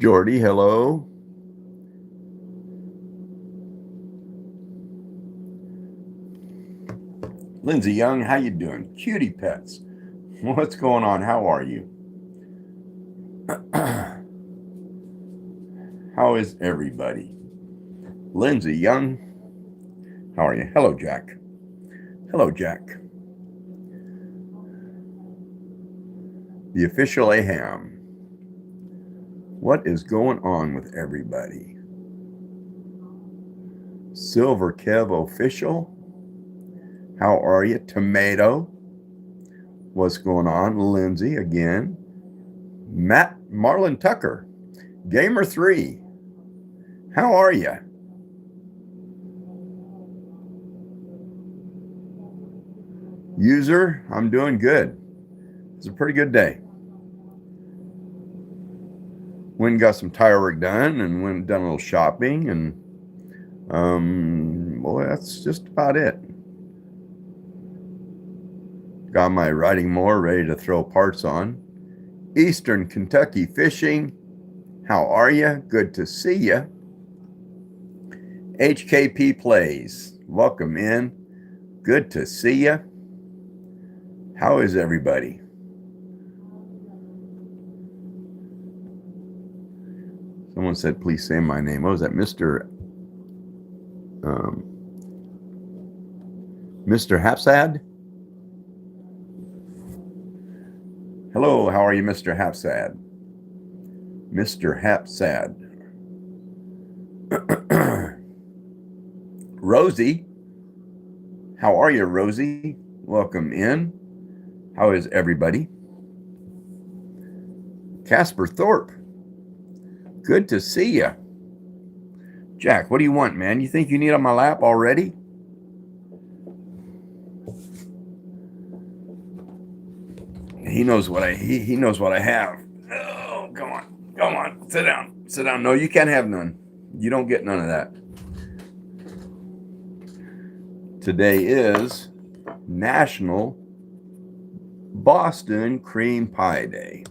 Jordy, hello. Lindsay Young, how you doing? Cutie Pets, what's going on? How are you? How is everybody? Lindsay Young, how are you? Hello, Jack. Hello, Jack. The official Aham. What is going on with everybody? Silver Kev official. How are you? Tomato. What's going on? Lindsay again. Matt Marlon Tucker. Gamer 3. How are you? User, I'm doing good. It's a pretty good day. Went and got some tire work done and went and done a little shopping, and boy, that's just about it. Got my riding mower ready to throw parts on. Eastern Kentucky Fishing, how are you? Good to see you. HKP Plays, welcome in. Good to see you. How is everybody? Someone said, please say my name. What was that? Mr. Hapsad? Hello, how are you, Mr. Hapsad? Mr. Hapsad. Rosie, how are you, Rosie? Welcome in. How is everybody? Casper Thorpe, good to see you. Jack, what do you want, man? You think you need on my lap already? He knows what he knows what I have. Oh, come on, sit down. No, you can't have none. You don't get none of that. Today is National Boston Cream Pie Day.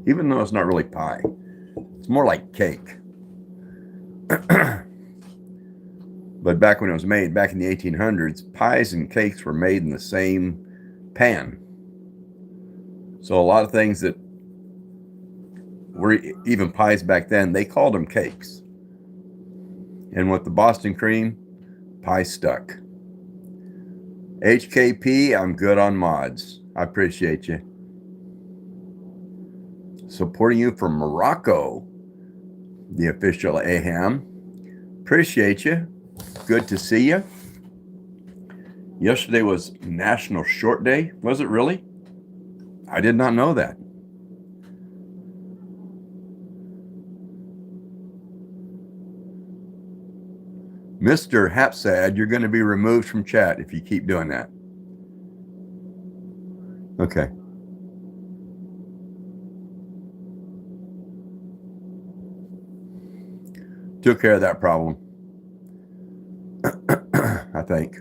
Even though it's not really pie, it's more like cake. But back when it was made, back in the 1800s, pies and cakes were made in the same pan. So a lot of things that were even pies back then, they called them cakes. And with the Boston cream, pie stuck. HKP, I'm good on mods. I appreciate you. Supporting you from Morocco, the official Aham. Appreciate you. Good to see you. Yesterday was National Short Day. Was it really? I did not know that. Mr. Hapsad, you're going to be removed from chat if you keep doing that. Okay. Took care of that problem. I think.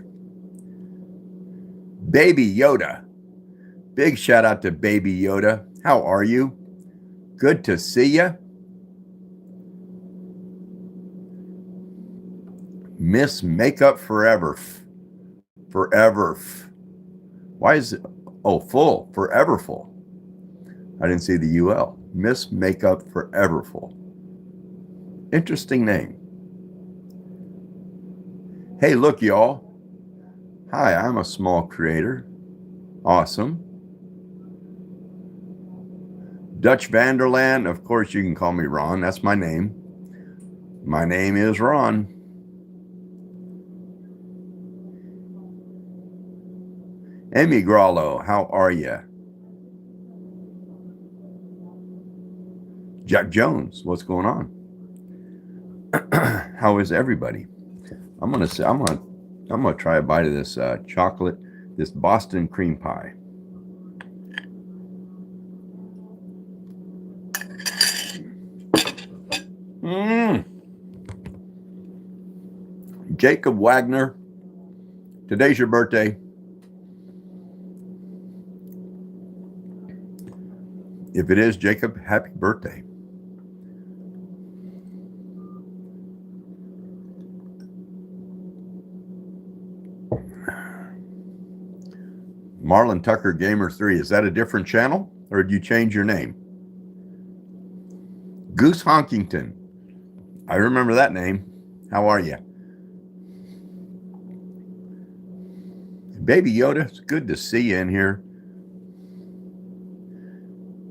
Baby Yoda. Big shout out to Baby Yoda. How are you? Good to see you. Miss Makeup Forever. Forever. Why is it? Oh, full. Forever full. I didn't see the UL. Miss Makeup Forever Full. Interesting name. Hey, look, y'all. Hi, I'm a small creator. Awesome. Dutch Vanderland. Of course, you can call me Ron. That's my name. My name is Ron. Emmy Grallo, how are you? Jack Jones, what's going on? How is everybody? I'm gonna try a bite of this chocolate, this Boston cream pie. Jacob Wagner, today's your birthday. If it is, Jacob, happy birthday. Marlon Tucker Gamer 3, is that a different channel or did you change your name? Goose Honkington, I remember that name. How are you? Baby Yoda, it's good to see you in here.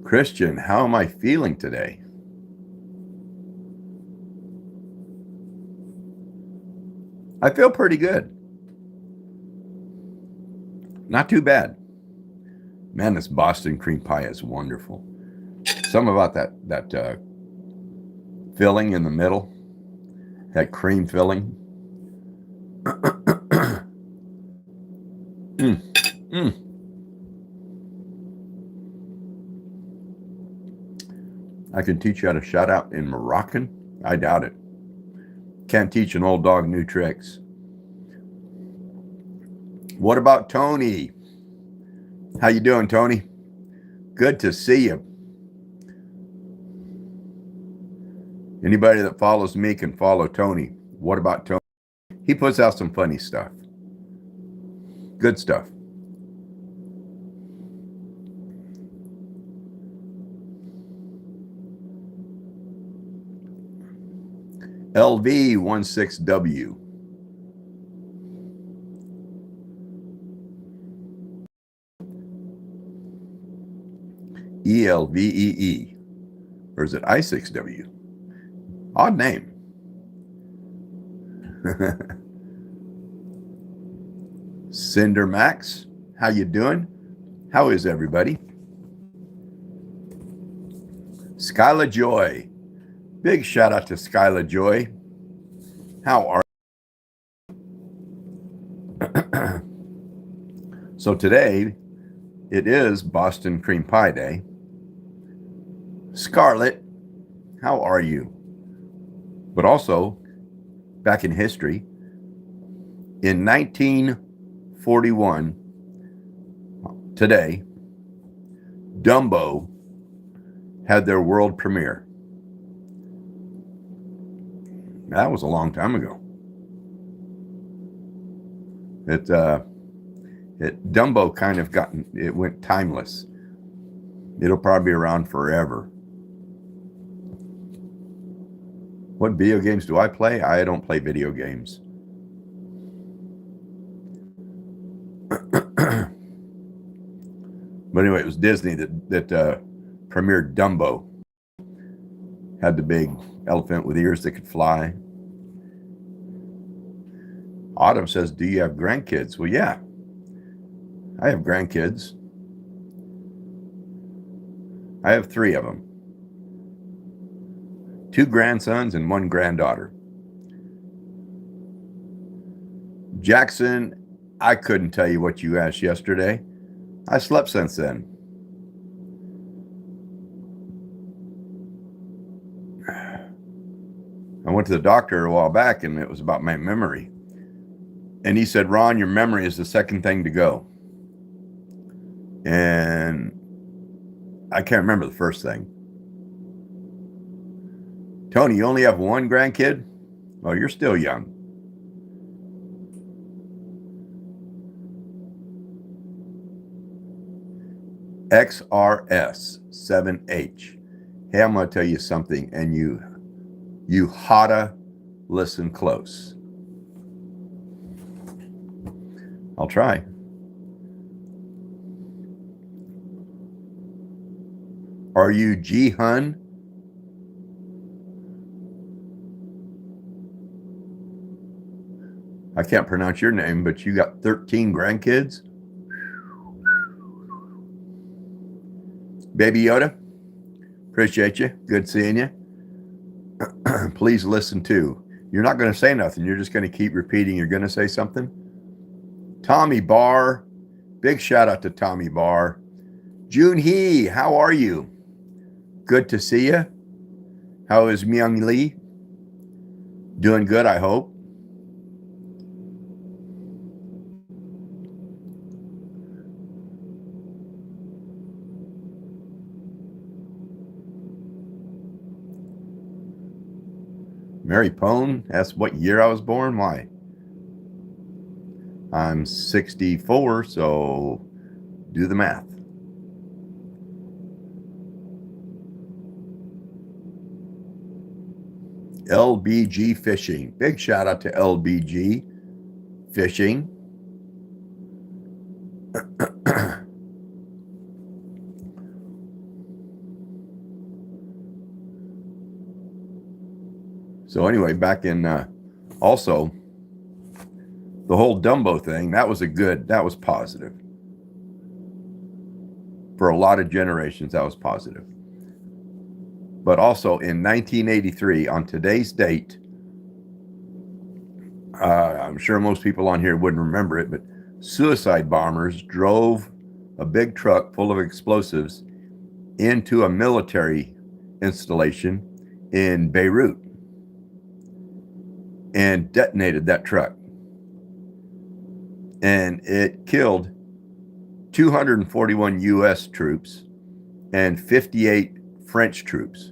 Christian, how am I feeling today? I feel pretty good. Not too bad. Man, this Boston cream pie is wonderful. Something about that filling in the middle, that cream filling. I can teach you how to shout out in Moroccan. I doubt it. Can't teach an old dog new tricks. What about Tony? How you doing, Tony? Good to see you. Anybody that follows me can follow Tony. What about Tony? He puts out some funny stuff. Good stuff. LV16W. ELVEE. Or is it I6W? Odd name. Cinder Max, how you doing? How is everybody? Skyla Joy. Big shout out to Skyla Joy. How are you? So today, it is Boston Cream Pie Day. Scarlett, how are you? But also, back in history, in 1941, today, Dumbo had their world premiere. That was a long time ago. Dumbo kind of it went timeless. It'll probably be around forever. What video games do I play? I don't play video games. But anyway, it was Disney that premiered Dumbo. Had the big elephant with ears that could fly. Autumn says, do you have grandkids? Well, yeah, I have grandkids. I have 3 of them. 2 grandsons and 1 granddaughter. Jackson, I couldn't tell you what you asked yesterday. I slept since then. I went to the doctor a while back and it was about my memory. And he said, Ron, your memory is the second thing to go. And I can't remember the first thing. Tony, you only have 1 grandkid? Oh, you're still young. XRS7H. Hey, I'm going to tell you something, and you oughta listen close. I'll try. Are you Ji-hun? I can't pronounce your name, but you got 13 grandkids? Baby Yoda, appreciate you. Good seeing you. Please listen too. You're not going to say nothing. You're just going to keep repeating. You're going to say something. Tommy Barr, big shout out to Tommy Barr. June Hee, how are you? Good to see you. How is Myung Lee? Doing good, I hope. Mary Pone asked what year I was born. Why? I'm 64, so do the math. LBG Fishing. Big shout out to LBG Fishing. So anyway, back in also the whole Dumbo thing, that was positive. For a lot of generations, that was positive. But also in 1983, on today's date, I'm sure most people on here wouldn't remember it, but suicide bombers drove a big truck full of explosives into a military installation in Beirut and detonated that truck. And it killed 241 U.S. troops and 58 French troops.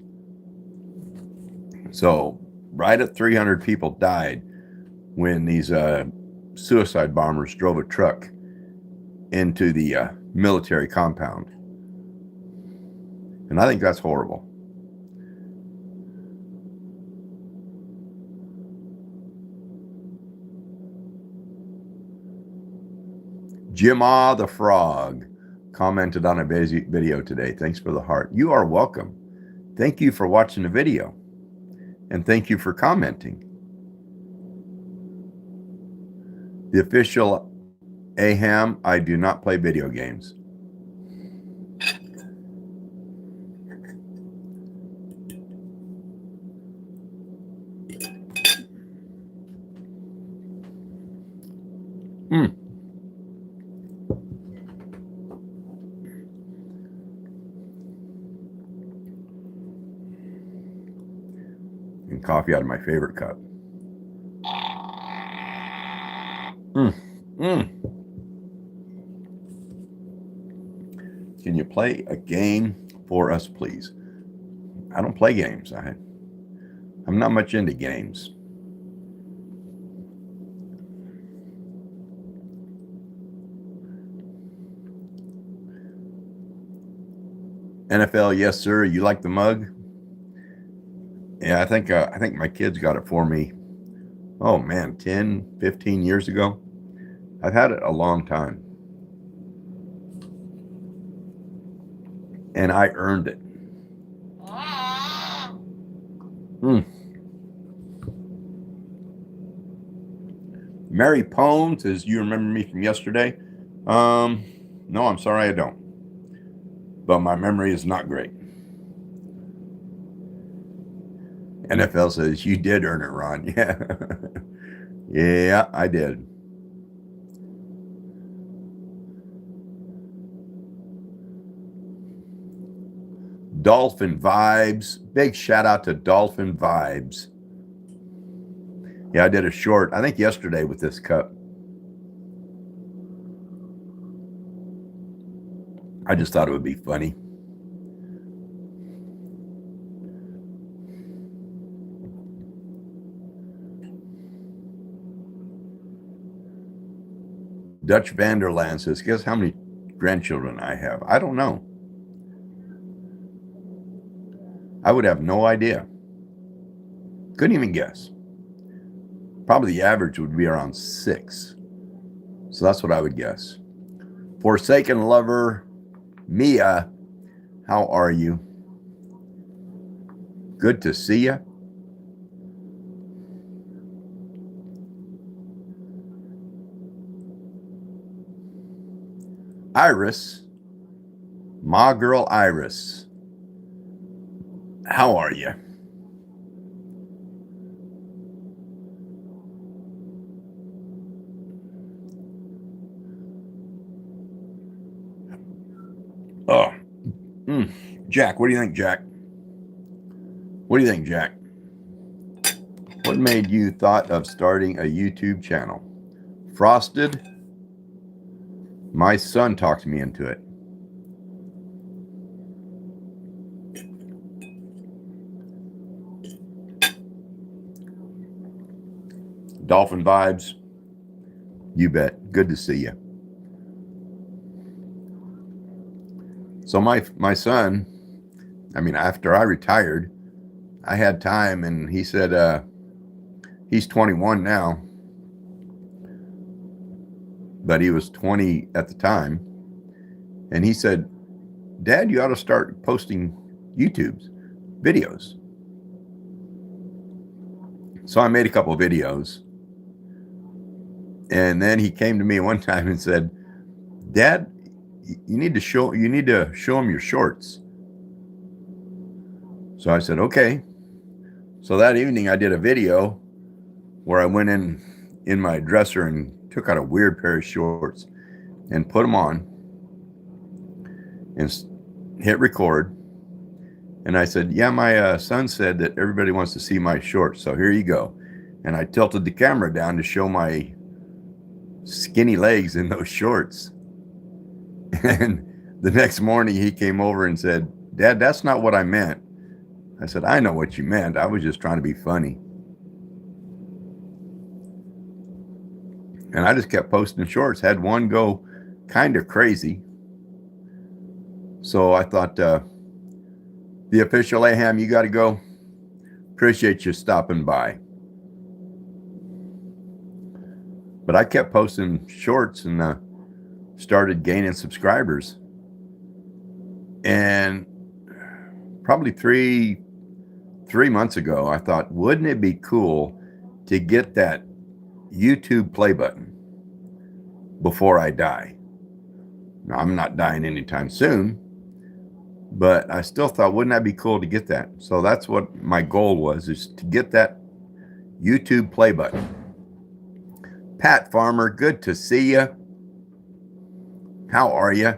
So right at 300 people died when these suicide bombers drove a truck into the military compound. And I think that's horrible. Jimma the Frog commented on a video today. Thanks for the heart. You are welcome. Thank you for watching the video. And thank you for commenting. The official Aham, I do not play video games. And coffee out of my favorite cup. Can you play a game for us, please? I don't play games. I'm not much into games. NFL, yes, sir. You like the mug? Yeah, I think my kids got it for me. Oh man, 10, 15 years ago. I've had it a long time. And I earned it. Mary Pone says, you remember me from yesterday? No, I'm sorry I don't. But my memory is not great. NFL says, you did earn it, Ron. Yeah. Yeah, I did. Dolphin Vibes. Big shout out to Dolphin Vibes. Yeah, I did a short, I think yesterday with this cup. I just thought it would be funny. Dutch Vanderland says, guess how many grandchildren I have? I don't know. I would have no idea. Couldn't even guess. Probably the average would be around 6. So that's what I would guess. Forsaken Lover, Mia, how are you? Good to see you. Iris, my girl Iris, how are you? Oh, Jack, what do you think, Jack? What do you think, Jack? What made you thought of starting a YouTube channel? Frosted? My son talked me into it. Dolphin vibes. You bet. Good to see you. So my son, I mean, after I retired, I had time, and he said he's 21 now, but he was 20 at the time. And he said, Dad, you ought to start posting YouTube's videos. So I made a couple of videos. And then he came to me one time and said, Dad, you need to show him your shorts. So I said, okay. So that evening I did a video where I went in my dresser and took out a weird pair of shorts and put them on and hit record. And I said, yeah, my son said that everybody wants to see my shorts, so here you go. And I tilted the camera down to show my skinny legs in those shorts. And the next morning he came over and said, Dad, that's not what I meant. I said, I know what you meant. I was just trying to be funny. And I just kept posting shorts. Had one go kind of crazy. So I thought, the official Aham, you got to go. Appreciate you stopping by. But I kept posting shorts and started gaining subscribers. And probably three months ago, I thought, wouldn't it be cool to get that YouTube play button before I die? Now, I'm not dying anytime soon, but I still thought, wouldn't that be cool to get that? So that's what my goal was, is to get that YouTube play button. Pat Farmer, good to see you. How are you?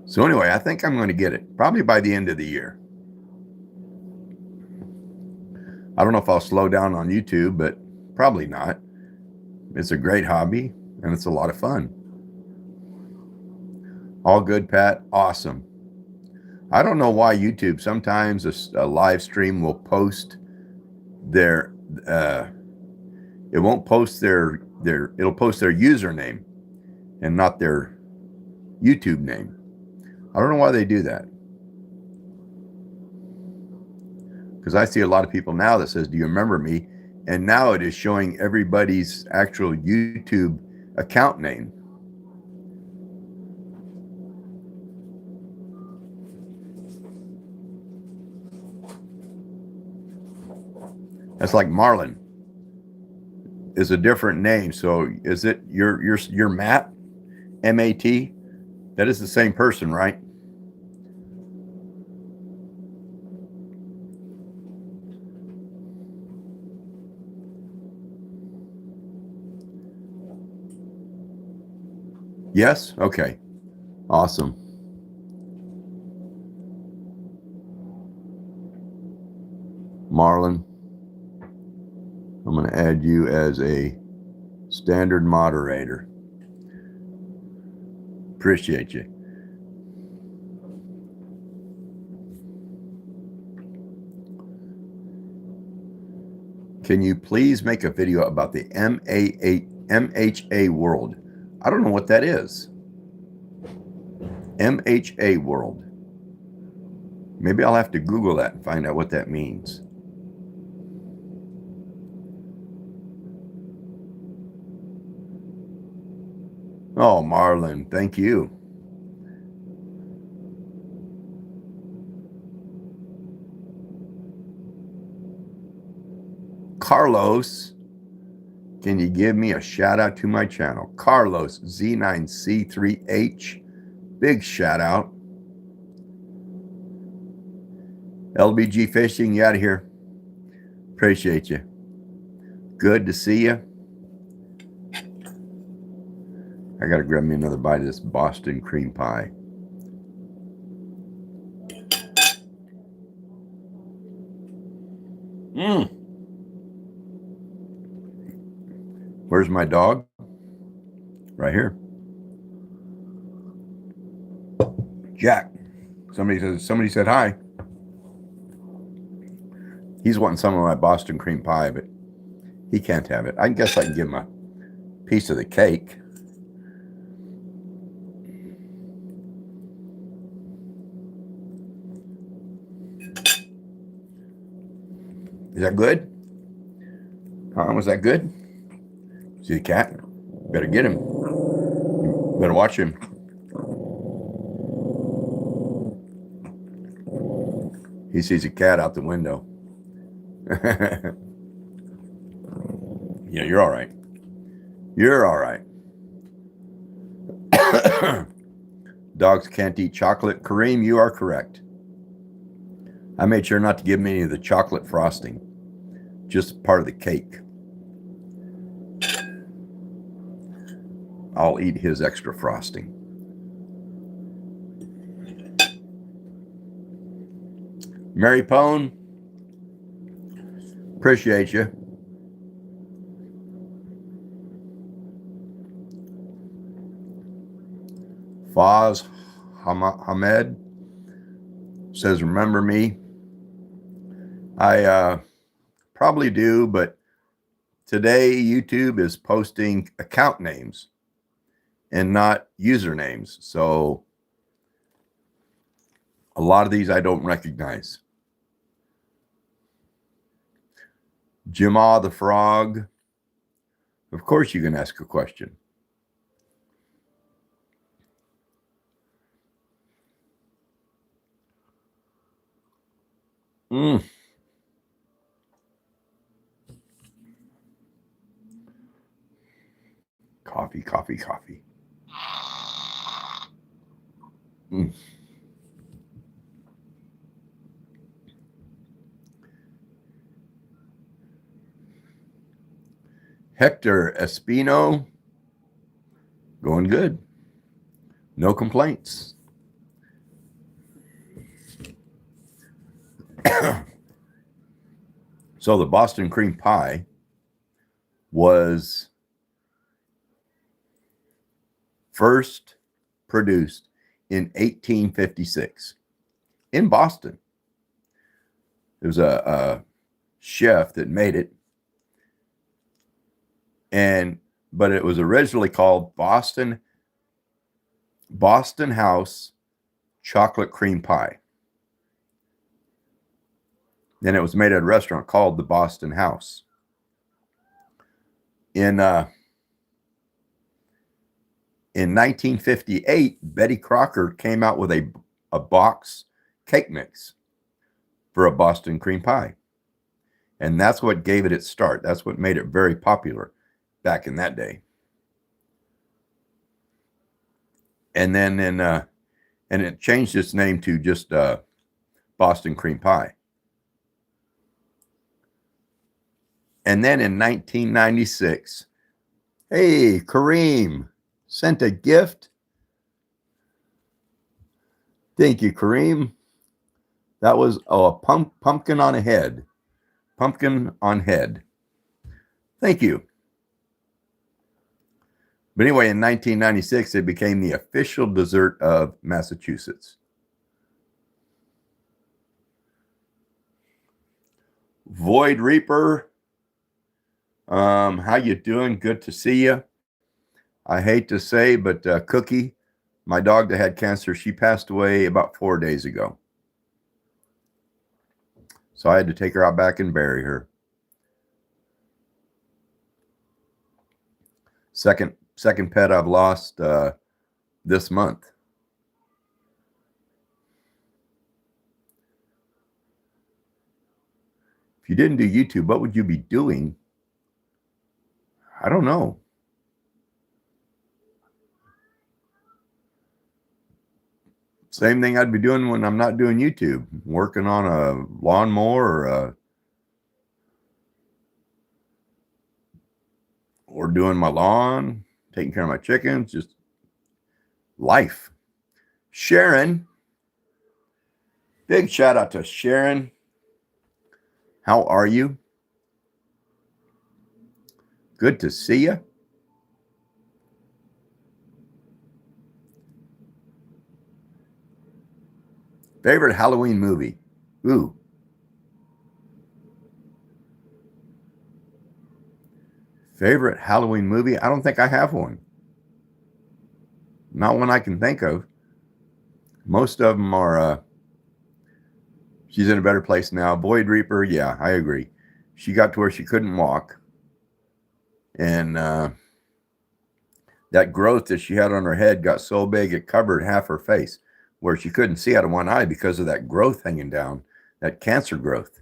So anyway, I think I'm going to get it probably by the end of the year. I don't know if I'll slow down on YouTube, but probably not. It's a great hobby and it's a lot of fun. All good, Pat. Awesome. I don't know why YouTube, sometimes a live stream will post their, it won't post it'll post their username and not their YouTube name. I don't know why they do that. Because I see a lot of people now that says, do you remember me? And now it is showing everybody's actual YouTube account name. That's like Marlon is a different name. So is it your Matt, M-A-T? That is the same person, right? Yes? Okay. Awesome. Marlon, I'm going to add you as a standard moderator. Appreciate you. Can you please make a video about the MHA world? I don't know what that is. MHA world. Maybe I'll have to Google that and find out what that means. Oh, Marlon, thank you. Carlos, can you give me a shout out to my channel? Carlos Z9C3H, big shout out. LBG Fishing, you out of here. Appreciate you. Good to see you. I got to grab me another bite of this Boston cream pie. Where's my dog? Right here. Jack. Somebody said hi. He's wanting some of my Boston cream pie, but He can't have it. I guess I can give him a piece of the cake. Is that good? Was that good? See the cat? Better get him. Better watch him. He sees a cat out the window. Yeah, you're all right. You're all right. Dogs can't eat chocolate. Kareem, you are correct. I made sure not to give him any of the chocolate frosting, just part of the cake. I'll eat his extra frosting. Mary Pone, appreciate you. Faz Hamed says, remember me? I probably do, but today YouTube is posting account names and not usernames. So a lot of these I don't recognize. Jimma the Frog. Of course you can ask a question. Coffee, coffee, coffee. Hector Espino, going good. No complaints. So the Boston cream pie was first produced in 1856 in Boston. There was a chef that made it, but it was originally called Boston House chocolate cream pie. Then it was made at a restaurant called the Boston House. In 1958, Betty Crocker came out with a box cake mix for a Boston cream pie. And that's what gave it its start. That's what made it very popular back in that day. And then and it changed its name to just Boston cream pie. And then in 1996, hey, Kareem sent a gift. Thank you, Kareem. That was a pumpkin on a head. Pumpkin on head. Thank you. But anyway, in 1996, it became the official dessert of Massachusetts. Void Reaper, how you doing? Good to see you. I hate to say, but Cookie, my dog that had cancer, she passed away about 4 days ago. So I had to take her out back and bury her. Second pet I've lost this month. If you didn't do YouTube, what would you be doing? I don't know. Same thing I'd be doing when I'm not doing YouTube, working on a lawnmower or doing my lawn, taking care of my chickens, just life. Sharon, big shout out to Sharon. How are you? Good to see you. Favorite Halloween movie? Ooh. Favorite Halloween movie? I don't think I have one. Not one I can think of. Most of them are, she's in a better place now. Void Reaper, yeah, I agree. She got to where she couldn't walk. And that growth that she had on her head got so big it covered half her face, where she couldn't see out of one eye because of that growth hanging down, that cancer growth.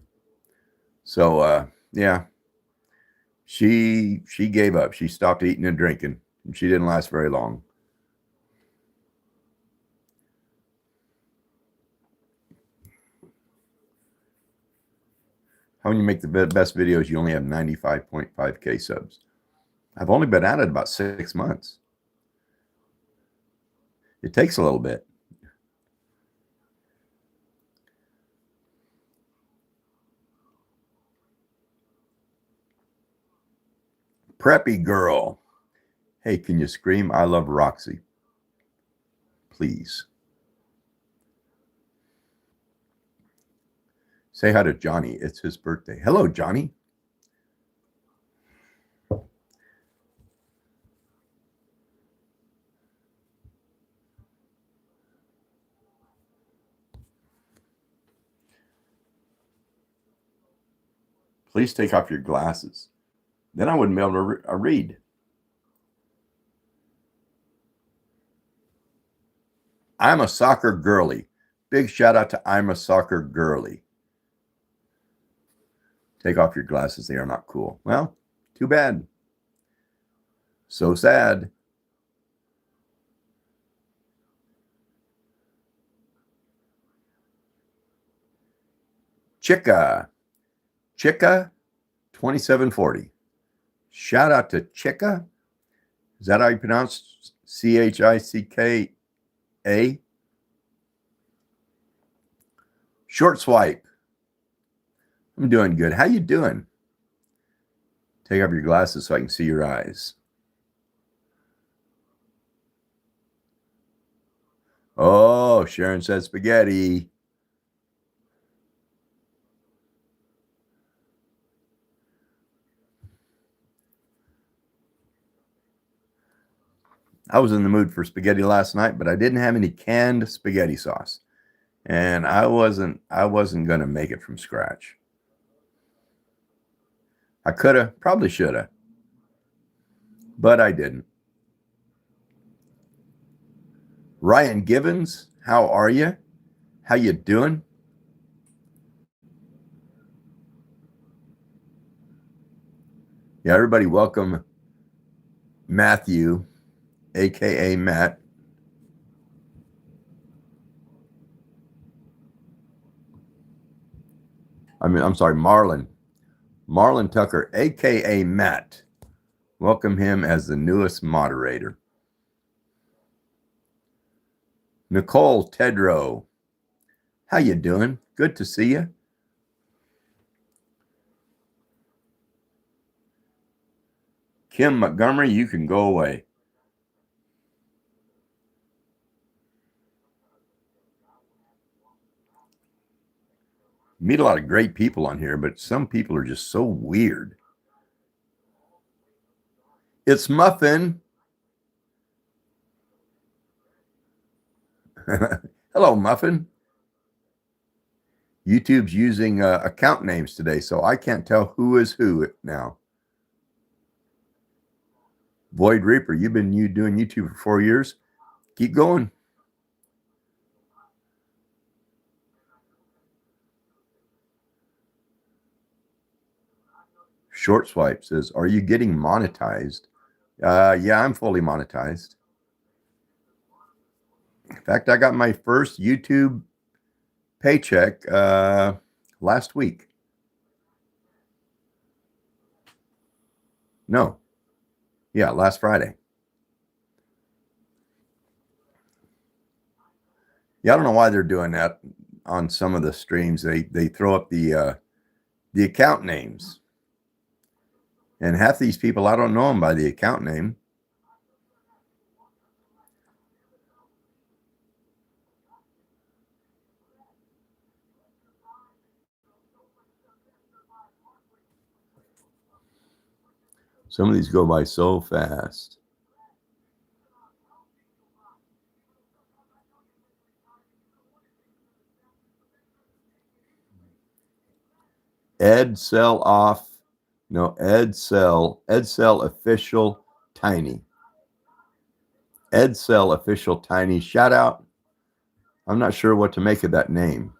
So yeah, she gave up. She stopped eating and drinking, and she didn't last very long. How when you make the best videos, you only have 95.5K subs. I've only been at it about 6 months. It takes a little bit. Preppy girl. Hey, can you scream, I love Roxy? Please. Say hi to Johnny. It's his birthday. Hello, Johnny. Please take off your glasses. Then I wouldn't be able to read. I'm a soccer girly. Big shout out to I'm a soccer girly. Take off your glasses. They are not cool. Well, too bad. So sad. Chica 2740. Shout out to Chica. Is that how you pronounce Chicka? Short swipe. I'm doing good. How you doing? Take off your glasses so I can see your eyes. Oh, Sharon says spaghetti. I was in the mood for spaghetti last night, but I didn't have any canned spaghetti sauce. And I wasn't going to make it from scratch. I could have, probably should have, but I didn't. Ryan Givens, how are you? How you doing? Yeah, everybody welcome Matthew, aka Matt. I'm sorry, Marlon. Marlon Tucker, aka Matt. Welcome him as the newest moderator. Nicole Tedrow, how you doing? Good to see you. Kim Montgomery, you can go away. Meet a lot of great people on here, but some people are just so weird. It's Muffin. Hello, Muffin. YouTube's using account names today, so I can't tell who is who now. Void Reaper, you've been doing YouTube for 4 years. Keep going. Short Swipe says, are you getting monetized? Yeah, I'm fully monetized. In fact, I got my first YouTube paycheck last week. No. Yeah, last Friday. Yeah, I don't know why they're doing that on some of the streams. They throw up the account names. And half these people, I don't know them by the account name. Some of these go by so fast. Ed Sell off. No, Ed Sell official tiny. Ed Sell official tiny. Shout out. I'm not sure what to make of that name.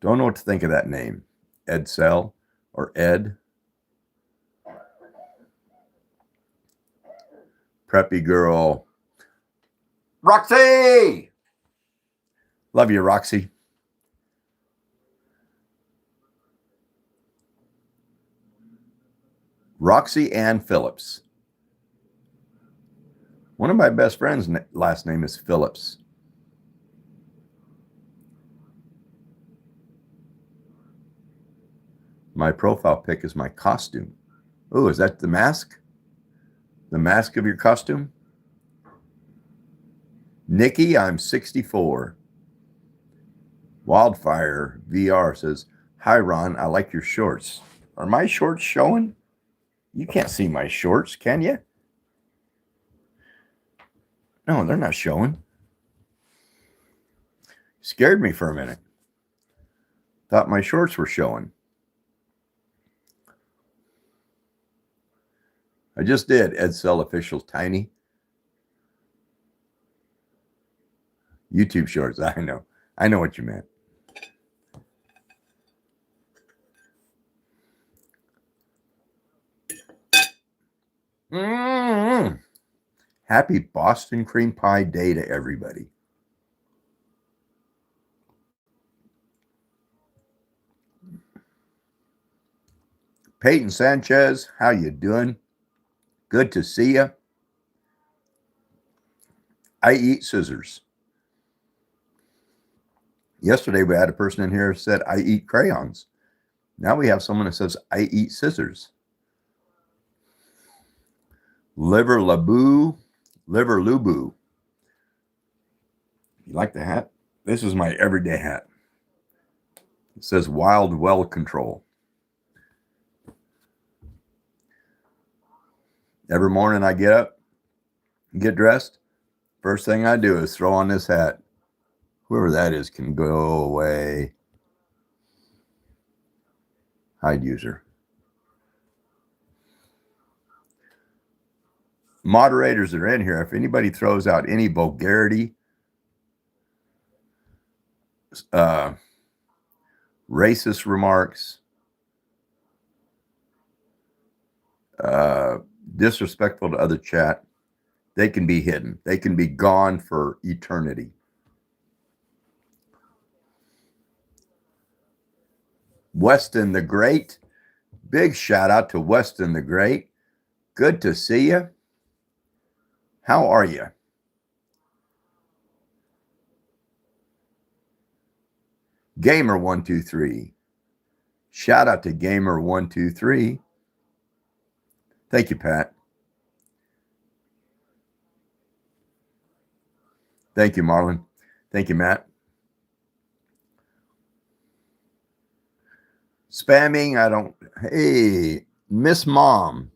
Don't know what to think of that name. Ed Sell or Ed. Preppy girl. Roxy! Love you, Roxy. Roxy Ann Phillips. One of my best friends' last name is Phillips. My profile pic is my costume. Oh, is that the mask? The mask of your costume? Nikki, I'm 64. Wildfire VR says, hi, Ron, I like your shorts. Are my shorts showing? You can't see my shorts, can you? No, they're not showing. Scared me for a minute. Thought my shorts were showing. I just did. Ed Sell official tiny. YouTube shorts. I know. I know what you meant. Mm-hmm. Happy Boston cream pie day to everybody. Peyton Sanchez, how you doing? Good to see you. I eat scissors. Yesterday we had a person in here who said, I eat crayons. Now we have someone that says, I eat scissors. Liver Lubu. You like the hat? This is my everyday hat. It says Wild Well Control. Every morning I get up, get dressed. First thing I do is throw on this hat. Whoever that is can go away. Hide user. Moderators that are in here, if anybody throws out any vulgarity, racist remarks, disrespectful to other chat, they can be hidden. They can be gone for eternity. Weston the Great. Big shout out to Weston the Great. Good to see you. How are you? Gamer123. Shout out to Gamer123. Thank you, Pat. Thank you, Marlon. Thank you, Matt. Spamming, I don't. Hey, Miss Mom.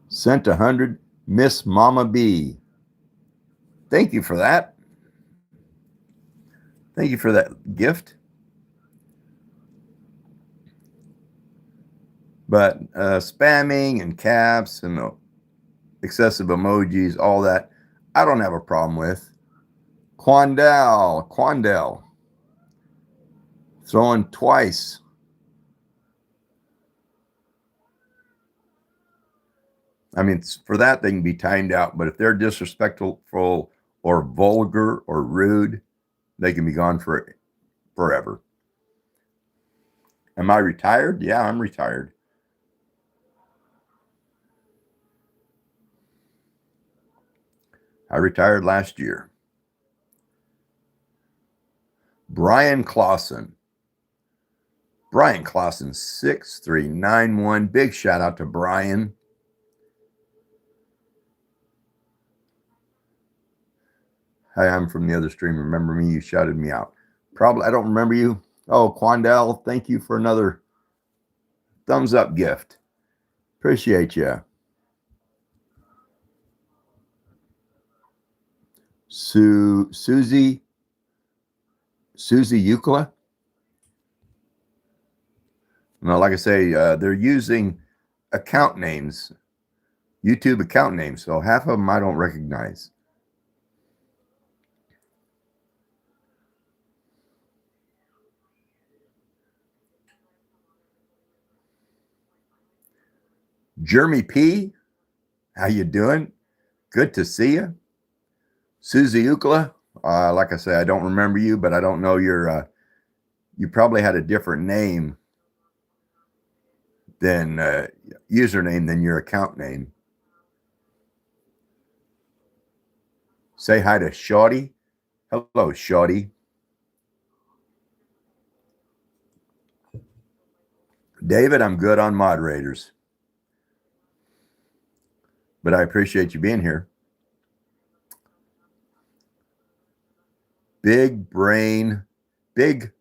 Sent 100. Miss Mama B. Thank you for that. Thank you for that gift. But spamming and caps and excessive emojis, all that, I don't have a problem with. Quandel. Throwing twice. I mean, for that, they can be timed out. But if they're disrespectful or vulgar or rude, they can be gone forever. Am I retired? Yeah, I'm retired. I retired last year. Brian Clausen. 6391. Big shout out to Brian. Hi, I'm from the other stream. Remember me? You shouted me out. Probably, I don't remember you. Oh, Quandell, thank you for another thumbs up gift. Appreciate you. Susie Eucla. No, like I say, they're using account names, YouTube account names. So half of them I don't recognize. Jeremy P, how you doing? Good to see you. Susie Eucla, like I say, I don't remember you, but I don't know your. You probably had a different name than username than your account name. Say hi to Shawty. Hello, Shawty. David, I'm good on moderators, but I appreciate you being here. Big brain, big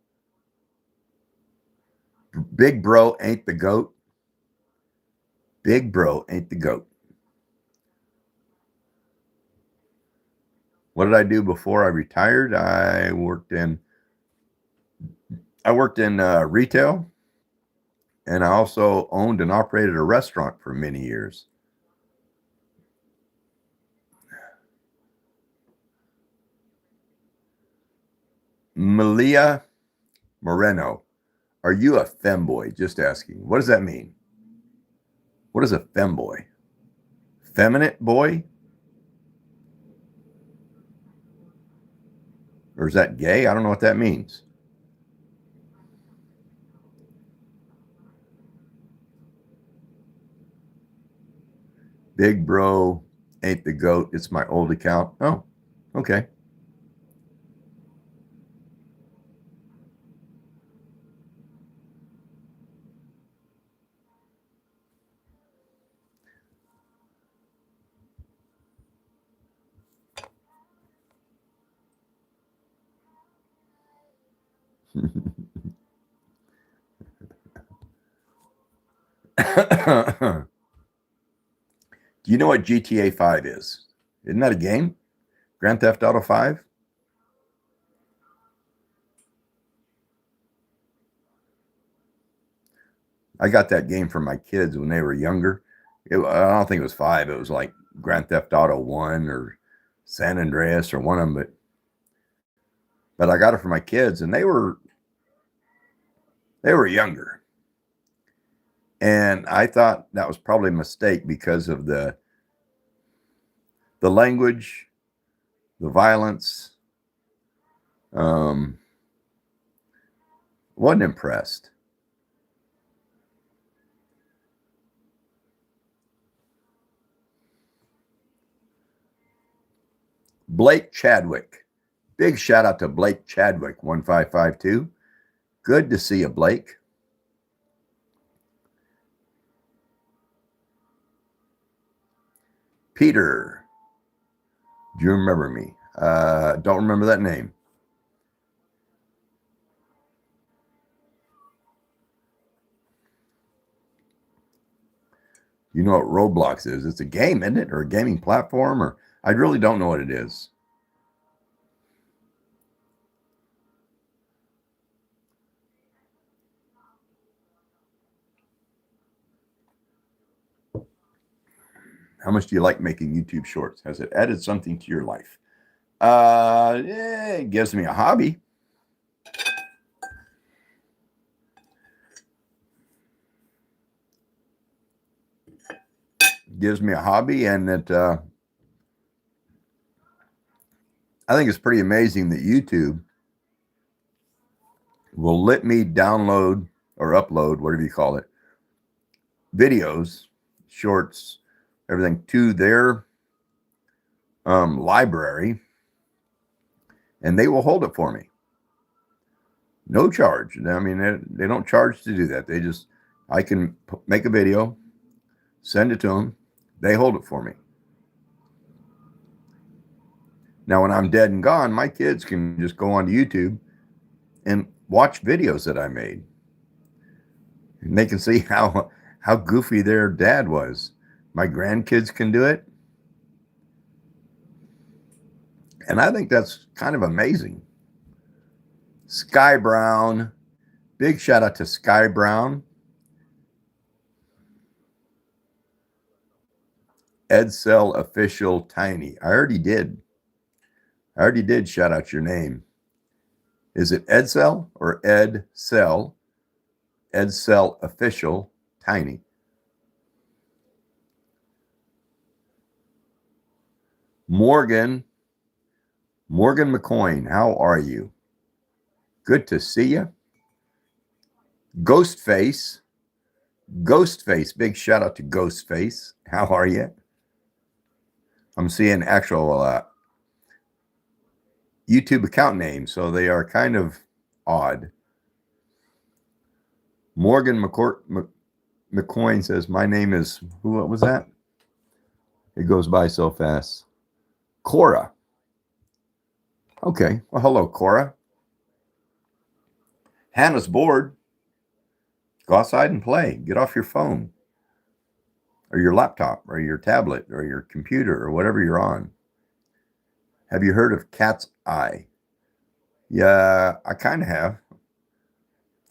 bro ain't the goat. Big bro ain't the goat. What did I do before I retired? I worked in retail, and I also owned and operated a restaurant for many years. Malia Moreno, are you a femboy? Just asking. What does that mean? What is a femboy? Feminine boy? Or is that gay? I don't know what that means. Big bro ain't the goat. It's my old account. Oh, okay. Do you know what GTA 5 is? Isn't that a game? Grand Theft Auto 5? I got that game for my kids when they were younger. I don't think it was 5. It was like Grand Theft Auto 1 or San Andreas or one of them. But I got it for my kids, and they were younger. And I thought that was probably a mistake because of the language, the violence. Wasn't impressed. Blake Chadwick. Big shout out to Blake Chadwick, 1552. Good to see you, Blake. Peter. Do you remember me? Don't remember that name. You know what Roblox is? It's a game, isn't it? Or a gaming platform? Or I really don't know what it is. How much do you like making YouTube shorts? Has it added something to your life? It gives me a hobby. Gives me a hobby, and that I think it's pretty amazing that YouTube will let me download or upload, whatever you call it, videos, shorts, everything to their library, and they will hold it for me. No charge. I mean, they don't charge to do that. I can make a video, send it to them. They hold it for me. Now, when I'm dead and gone, my kids can just go onto YouTube and watch videos that I made. And they can see how goofy their dad was. My grandkids can do it. And I think that's kind of amazing. Sky Brown. Big shout out to Sky Brown. Edsel Official Tiny. I already did shout out your name. Is it Edsel or Edsel? Edsel Official Tiny. Morgan McCoyne, how are you? Good to see you. Ghostface, big shout out to Ghostface. How are you? I'm seeing actual YouTube account names, so they are kind of odd. Morgan McCoyne says, my name is, what was that? It goes by so fast. Cora. Okay, well, hello, Cora. Hannah's bored. Go outside and play. Get off your phone or your laptop or your tablet or your computer or whatever you're on. Have you heard of Cat's Eye? Yeah, I kind of have.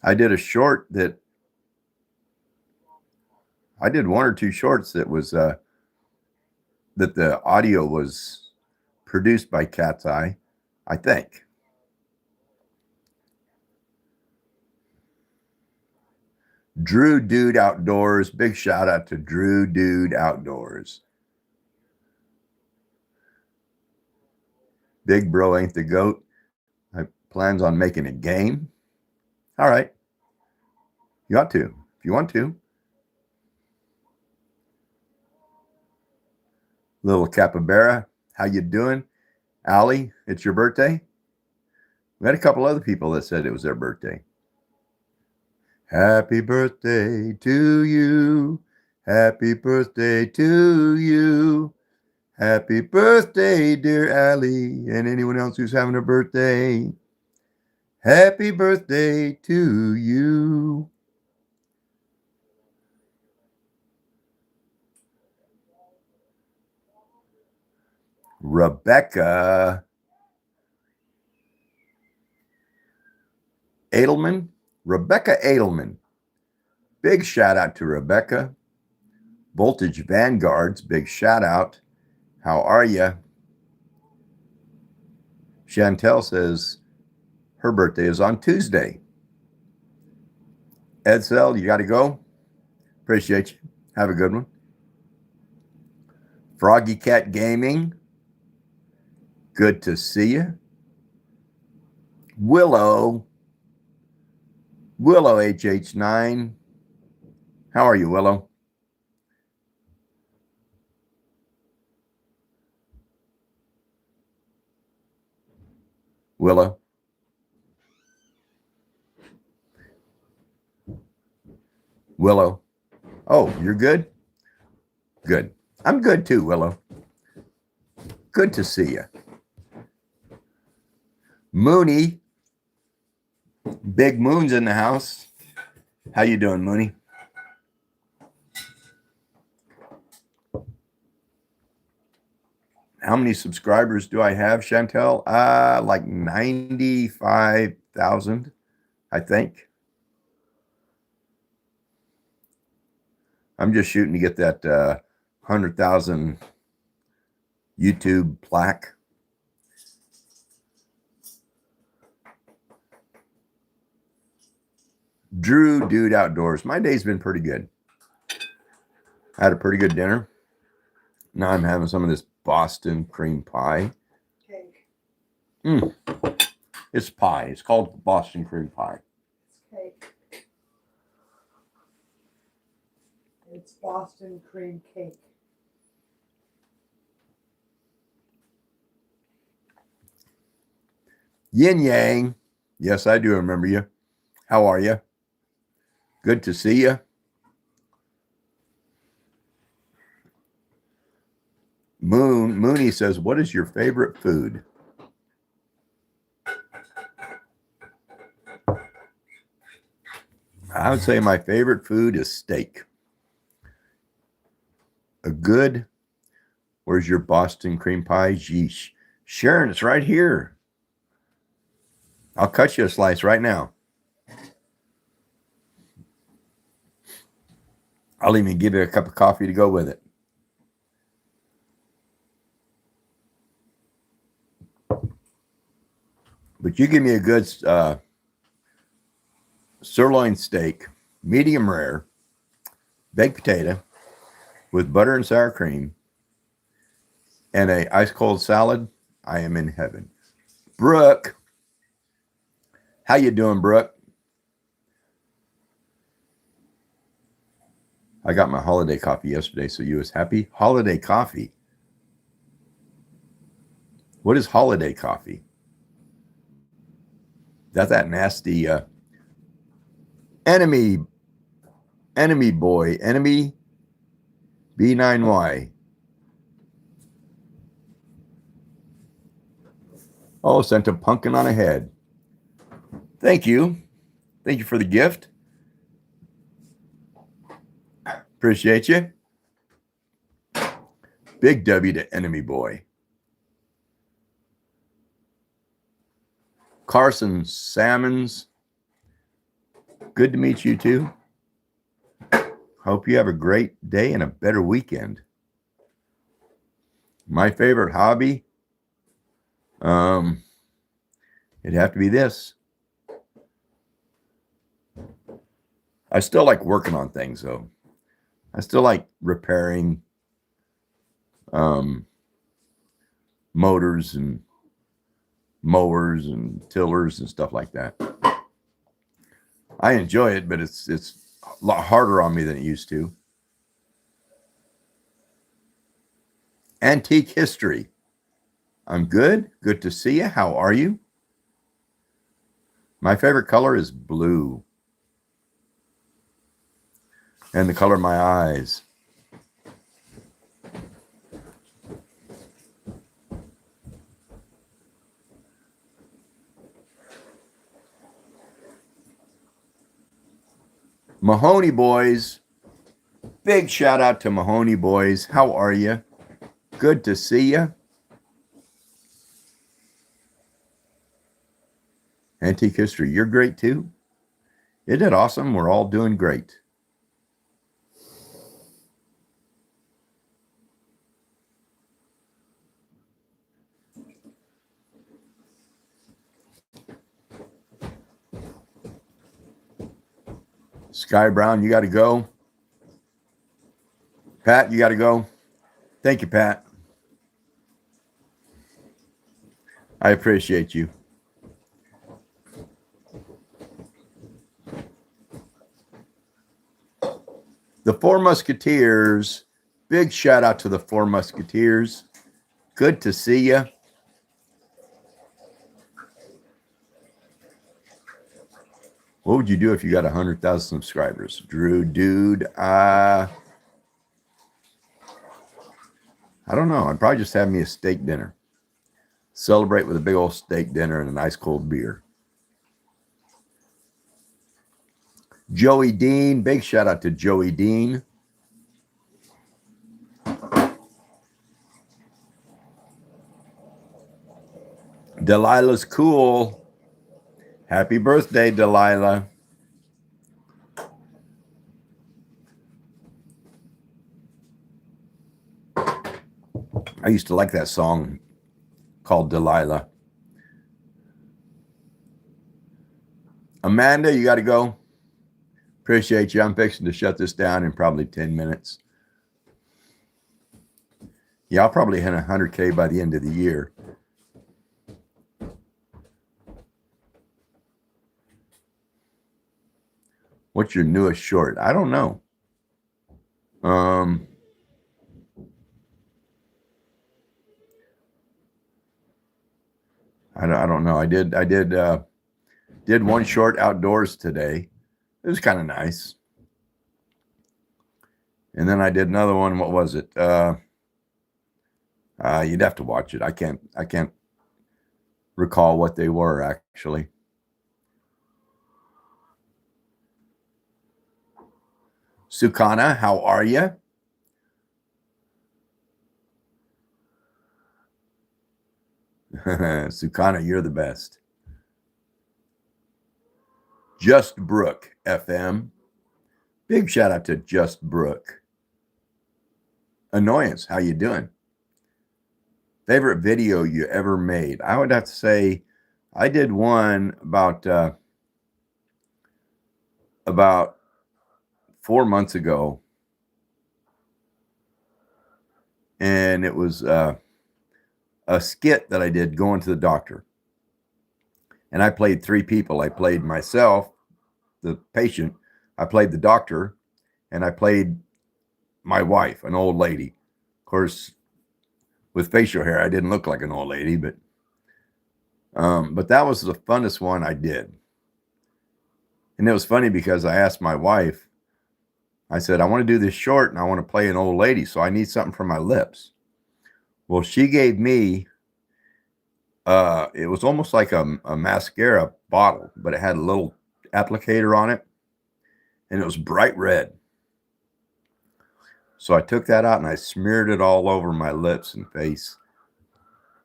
I did a short that I did one or two shorts that was that the audio was produced by Cat's Eye, I think. Drew Dude Outdoors. Big shout out to Drew Dude Outdoors. Big Bro Ain't the Goat. I plans on making a game. All right. You ought to, if you want to. Little Capybara, how you doing? Allie, it's your birthday? We had a couple other people that said it was their birthday. Happy birthday to you. Happy birthday to you. Happy birthday, dear Allie, and anyone else who's having a birthday. Happy birthday to you. Rebecca Edelman. Rebecca Edelman. Big shout out to Rebecca. Voltage Vanguards. Big shout out. How are you? Chantel says her birthday is on Tuesday. Edsel, you got to go. Appreciate you. Have a good one. Froggy Cat Gaming. Good to see you. Willow HH9. How are you, Willow? Willow. Oh, you're good? Good. I'm good too, Willow. Good to see you. Mooney. Big Moon's in the house. How you doing, Mooney? How many subscribers do I have, Chantel? Like 95,000, I think. I'm just shooting to get that 100,000 YouTube plaque. Drew Dude Outdoors. My day's been pretty good. I had a pretty good dinner. Now I'm having some of this Boston cream pie. Cake. It's pie. It's called Boston cream pie. It's cake. It's Boston cream cake. Yin Yang. Yes, I do remember you. How are you? Good to see you. Mooney says, what is your favorite food? I would say my favorite food is steak. A good, where's your Boston cream pie? Yeesh. Sharon, it's right here. I'll cut you a slice right now. I'll even give you a cup of coffee to go with it. But you give me a good sirloin steak, medium rare, baked potato with butter and sour cream, and a ice cold salad. I am in heaven. Brooke, how you doing, Brooke? I got my holiday coffee yesterday, so you was happy? Holiday coffee? What is holiday coffee? That's that nasty enemy boy, enemy B9Y. Oh, sent a pumpkin on ahead. Thank you. Thank you for the gift. Appreciate you. Big W to enemy boy. Carson Salmons. Good to meet you too. Hope you have a great day and a better weekend. My favorite hobby, it'd have to be this. I still like working on things though. I still like repairing motors and mowers and tillers and stuff like that. I enjoy it, but it's a lot harder on me than it used to. Antique history. I'm good. Good to see you. How are you? My favorite color is blue. And the color of my eyes. Mahoney boys. Big shout out to Mahoney boys. How are you? Good to see you. Antique history. You're great too. Isn't it awesome? We're all doing great. Sky Brown, you got to go. Pat, you got to go. Thank you, Pat. I appreciate you. The Four Musketeers. Big shout out to the Four Musketeers. Good to see you. What would you do if you got 100,000 subscribers? Drew, dude, I don't know. I'd probably just have me a steak dinner. Celebrate with a big old steak dinner and a nice cold beer. Joey Dean. Big shout out to Joey Dean. Delilah's cool. Happy birthday, Delilah. I used to like that song called Delilah. Amanda, you got to go. Appreciate you. I'm fixing to shut this down in probably 10 minutes. Yeah, I'll probably hit 100K by the end of the year. What's your newest short? I don't know. I don't know. I did one short outdoors today. It was kind of nice. And then I did another one. What was it? You'd have to watch it. I can't recall what they were actually. Sukana, how are you? Sukana, you're the best. Just Brook FM. Big shout out to Just Brook. Annoyance, how you doing? Favorite video you ever made? I would have to say I did one about 4 months ago, and it was a skit that I did going to the doctor. And I played three people. I played myself, the patient, I played the doctor, and I played my wife, an old lady. Of course, with facial hair, I didn't look like an old lady, but that was the funnest one I did. And it was funny because I asked my wife, I said, I want to do this short and I want to play an old lady, so I need something for my lips. Well, she gave me, it was almost like a mascara bottle, but it had a little applicator on it, and it was bright red. So I took that out and I smeared it all over my lips and face,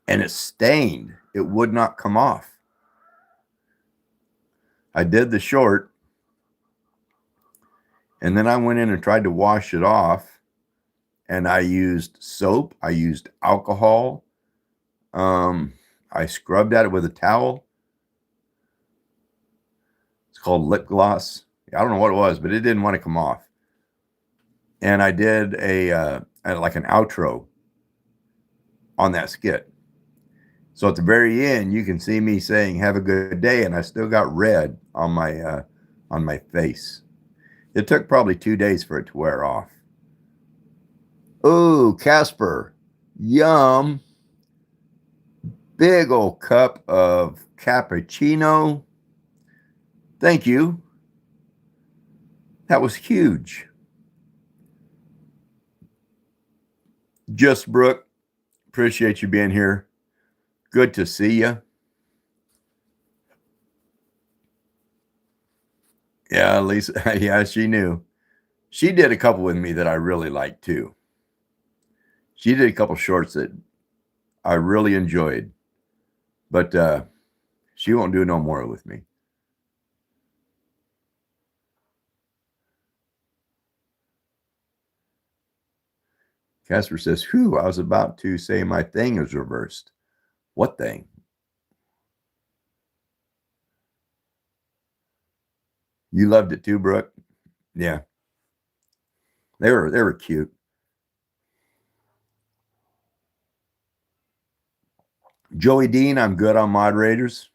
and it stained. It would not come off. I did the short, and then I went in and tried to wash it off, and I used soap. I used alcohol. I scrubbed at it with a towel. It's called lip gloss. I don't know what it was, but it didn't want to come off. And I did like an outro on that skit. So at the very end, you can see me saying, have a good day. And I still got red on my face. It took probably 2 days for it to wear off. Oh, Casper, yum. Big old cup of cappuccino. Thank you. That was huge. Just Brooke, appreciate you being here. Good to see you. Yeah, Lisa. Yeah, she knew. She did a couple with me that I really liked too. She did a couple shorts that I really enjoyed, but she won't do no more with me. Casper says, whew, I was about to say my thing is reversed. What thing? You loved it too, Brooke? Yeah. They were cute. Joey Dean, I'm good on moderators,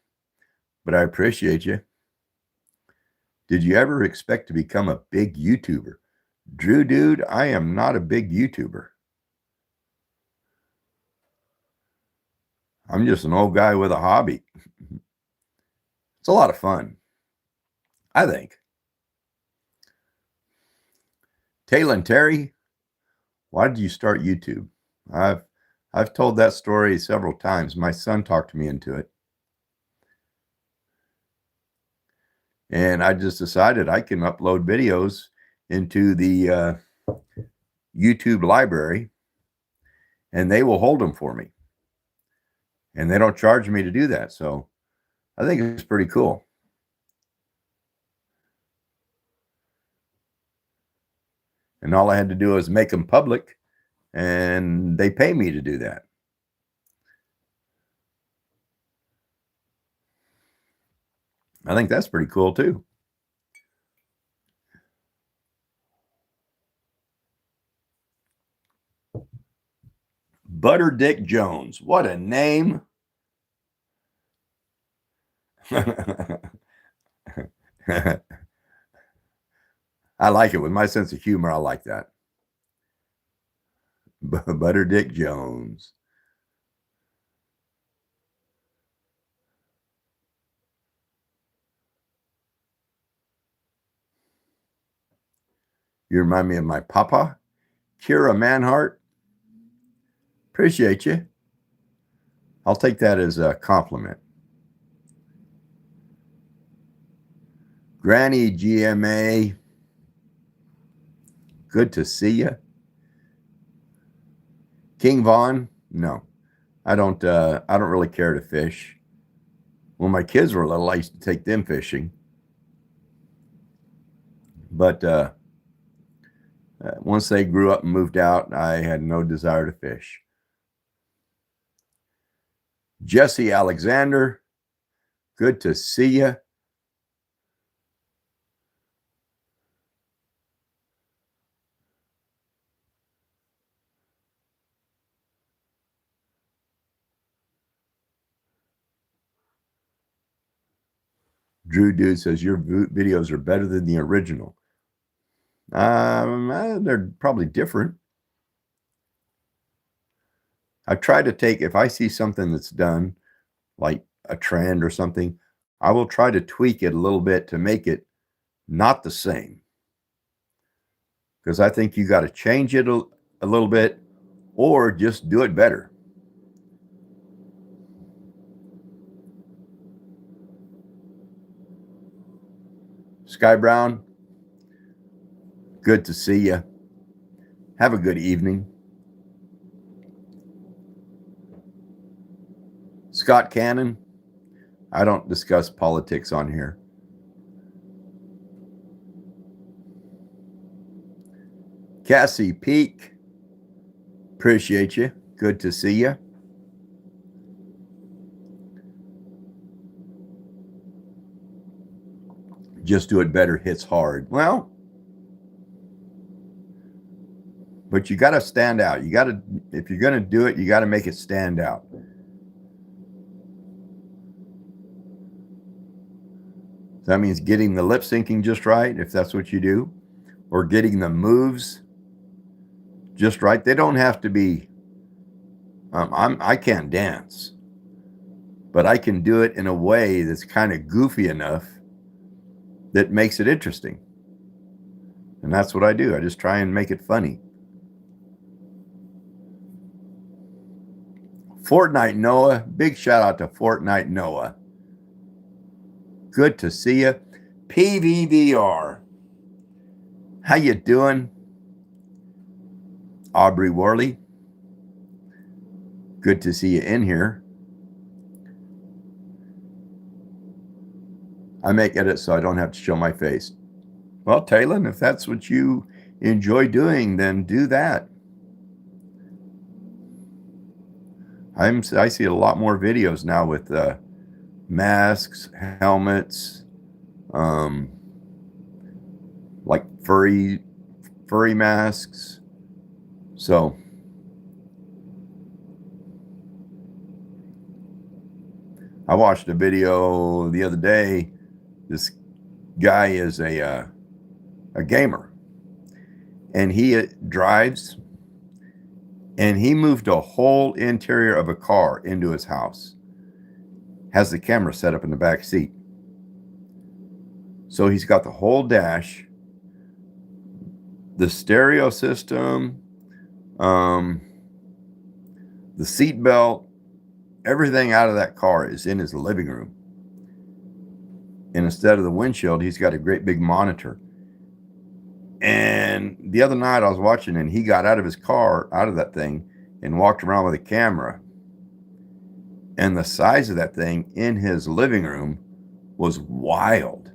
but I appreciate you. Did you ever expect to become a big YouTuber? Drew, dude, I am not a big YouTuber. I'm just an old guy with a hobby. It's a lot of fun, I think. Taylor and Terry, why did you start YouTube? I've told that story several times. My son talked me into it. And I just decided I can upload videos into the YouTube library, and they will hold them for me. And they don't charge me to do that. So I think it's pretty cool. And all I had to do was make them public, and they pay me to do that. I think that's pretty cool too. Butter Dick Jones. What a name. I like it. With my sense of humor, I like that. Butter Dick Jones. You remind me of my papa, Kira Manhart. Appreciate you. I'll take that as a compliment. Granny GMA. good to see you. King Vaughn, no, I don't really care to fish. When my kids were little, I used to take them fishing. But once they grew up and moved out, I had no desire to fish. Jesse Alexander, good to see you. Drew Dude says your videos are better than the original. They're probably different. I try to take, if I see something that's done, like a trend or something, I will try to tweak it a little bit to make it not the same. Because I think you got to change it a little bit or just do it better. Sky Brown, good to see you. Have a good evening. Scott Cannon, I don't discuss politics on here. Cassie Peak, appreciate you. Good to see you. Just do it better hits hard. Well, but you got to stand out. You got to, if you're going to do it, you got to make it stand out. So that means getting the lip syncing just right, if that's what you do, or getting the moves just right. They don't have to be, I can't dance, but I can do it in a way that's kind of goofy enough that makes it interesting. And that's what I do. I just try and make it funny. Fortnite Noah, big shout out to Fortnite Noah. Good to see you. PVVR, how you doing? Aubrey Worley, good to see you in here. I make edits so I don't have to show my face. Well, Taylor, if that's what you enjoy doing, then do that. I see a lot more videos now with masks, helmets, like furry masks. So I watched a video the other day. This guy is a gamer, and he drives, and he moved a whole interior of a car into his house. Has the camera set up in the back seat. So he's got the whole dash, the stereo system, the seat belt, everything out of that car is in his living room. And instead of the windshield, he's got a great big monitor. And the other night I was watching, and he got out of his car, out of that thing, and walked around with a camera. And the size of that thing in his living room was wild.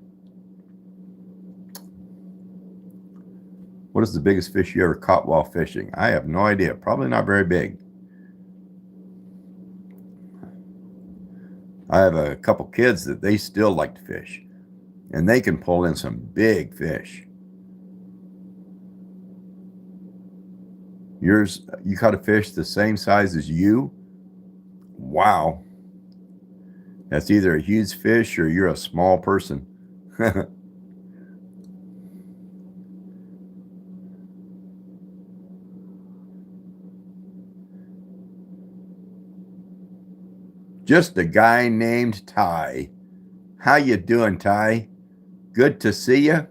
What is the biggest fish you ever caught while fishing? I have no idea. Probably not very big. I have a couple kids that they still like to fish, and they can pull in some big fish. Yours, you caught a fish the same size as you? Wow. That's either a huge fish or you're a small person. Just a guy named Ty. How you doing, Ty? Good to see you.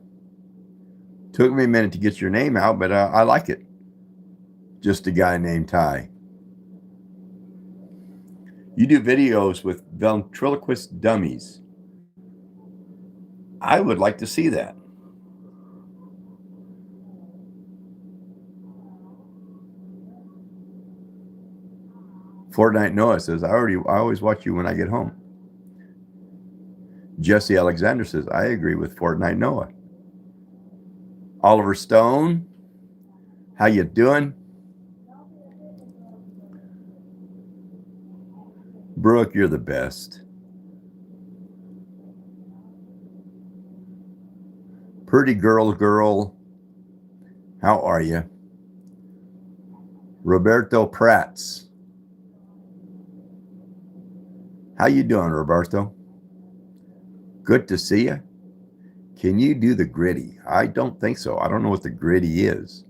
Took me a minute to get your name out, but I like it. Just a guy named Ty. You do videos with ventriloquist dummies. I would like to see that. Fortnite Noah says, I always watch you when I get home. Jesse Alexander says, I agree with Fortnite Noah. Oliver Stone, how you doing? Brooke, you're the best. Pretty girl, how are you? Roberto Prats, how you doing, Roberto? Good to see you. Can you do the gritty? I don't think so. I don't know what the gritty is.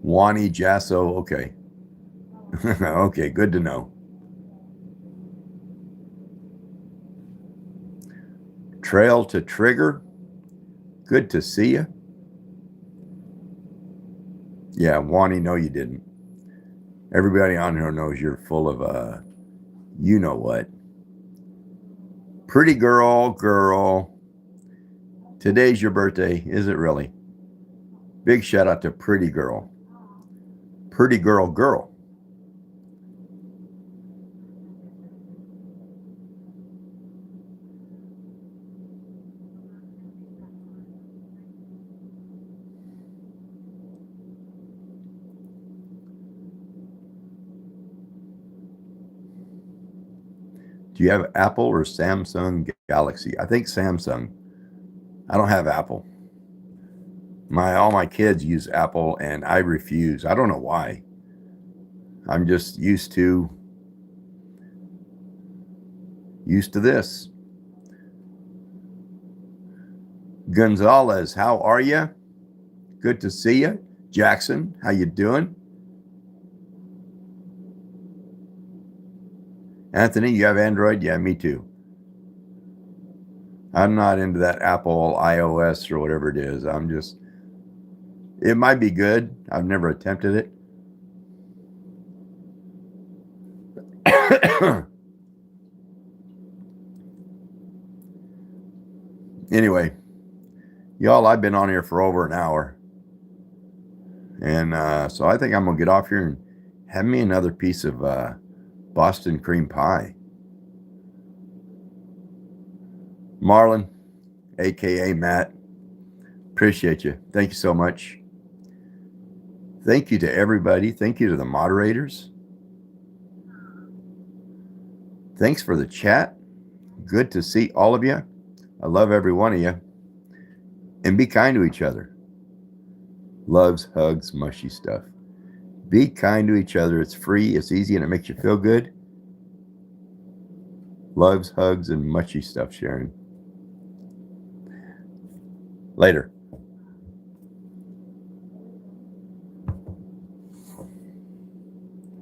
Wani Jasso, okay. Okay, good to know. Trail to Trigger, good to see you. Yeah, Wani, no you didn't. Everybody on here knows you're full of you know what. Pretty girl. Today's your birthday, is it really? Big shout out to Pretty girl. Pretty girl. Do you have Apple or Samsung Galaxy? I think Samsung. I don't have Apple. All my kids use Apple and I refuse. I don't know why. I'm just used to this. Gonzalez, how are you? Good to see you. Jackson, how you doing? Anthony, you have Android? Yeah, me too. I'm not into that Apple iOS or whatever it is. It might be good. I've never attempted it. Anyway, y'all, I've been on here for over an hour. And so I think I'm going to get off here and have me another piece of Boston cream pie. Marlon, aka Matt, appreciate you. Thank you so much. Thank you to everybody. Thank you to the moderators. Thanks for the chat. Good to see all of you. I love every one of you. And be kind to each other. Loves, hugs, mushy stuff. Be kind to each other. It's free, it's easy, and it makes you feel good. Loves, hugs, and mushy stuff, Sharon. Later.